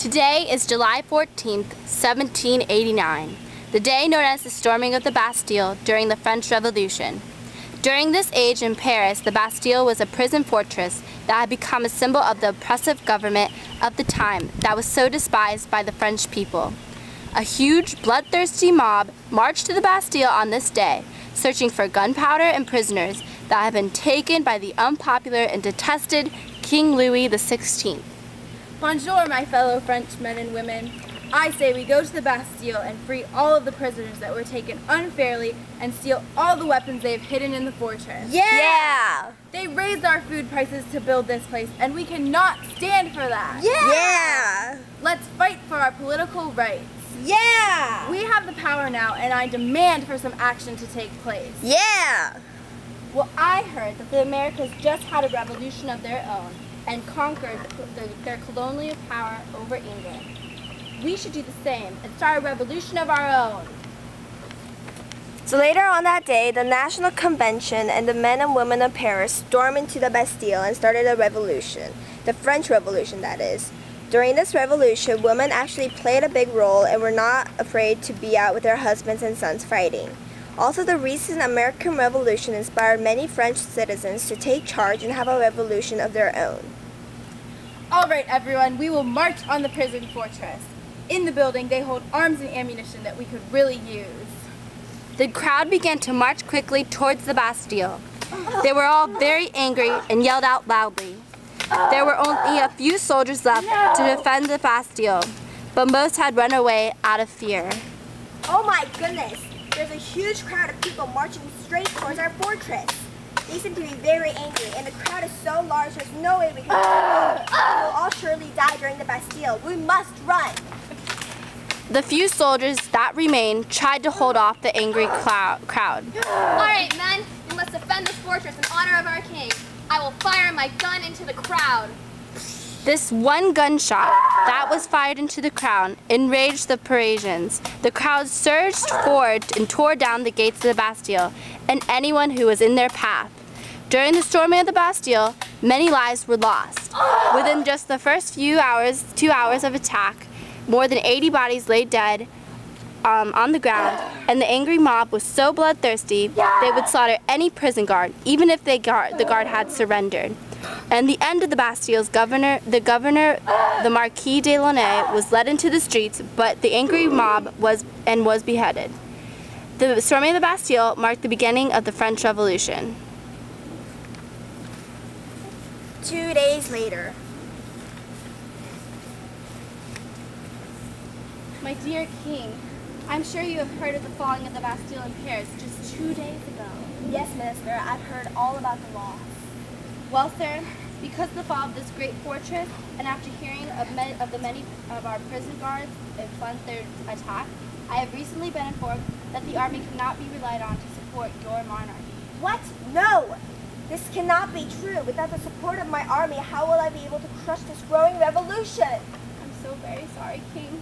Today is July 14th, 1789, the day known as the storming of the Bastille during the French Revolution. During this age in Paris, the Bastille was a prison fortress that had become a symbol of the oppressive government of the time that was so despised by the French people. A huge, bloodthirsty mob marched to the Bastille on this day, searching for gunpowder and prisoners that had been taken by the unpopular and detested King Louis XVI. Bonjour, my fellow Frenchmen and women. I say we go to the Bastille and free all of the prisoners that were taken unfairly and steal all the weapons they have hidden in the fortress. Yeah! They raised our food prices to build this place, and we cannot stand for that. Yeah! Let's fight for our political rights. Yeah! We have the power now, and I demand for some action to take place. Yeah! Well, I heard that the Americas just had a revolution of their own and conquered their colonial power over England. We should do the same and start a revolution of our own. So later on that day, the National Convention and the men and women of Paris stormed into the Bastille and started a revolution. The French Revolution, that is. During this revolution, women actually played a big role and were not afraid to be out with their husbands and sons fighting. Also, the recent American Revolution inspired many French citizens to take charge and have a revolution of their own. All right, everyone, we will march on the prison fortress. In the building, they hold arms and ammunition that we could really use. The crowd began to march quickly towards the Bastille. They were all very angry and yelled out loudly. There were only a few soldiers left to defend the Bastille, but most had run away out of fear. Oh my goodness! There's a huge crowd of people marching straight towards our fortress. They seem to be very angry, and the crowd is so large there's no way we can run. We will all surely die during the Bastille. We must run! The few soldiers that remained tried to hold off the angry crowd. All right, men, we must defend this fortress in honor of our king. I will fire my gun into the crowd. This one gunshot that was fired into the crowd enraged the Parisians. The crowd surged forward and tore down the gates of the Bastille and anyone who was in their path. During the storming of the Bastille, many lives were lost. Within just the first 2 hours of attack, more than 80 bodies lay dead on the ground, and the angry mob was so bloodthirsty they would slaughter any prison guard, even if the guard had surrendered. And the end of the Bastille's the Marquis de Launay, was led into the streets, but the angry mob was beheaded. The storming of the Bastille marked the beginning of the French Revolution. 2 days later. My dear King, I'm sure you have heard of the falling of the Bastille in Paris just 2 days ago. Yes, Minister, I've heard all about the loss. Well, sir, because of the fall of this great fortress, and after hearing of many of our prison guards and fled their attack, I have recently been informed that the army cannot be relied on to support your monarchy. What? No! This cannot be true. Without the support of my army, how will I be able to crush this growing revolution? I'm so very sorry, King.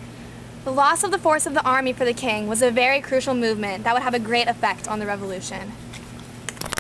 The loss of the force of the army for the king was a very crucial movement that would have a great effect on the revolution.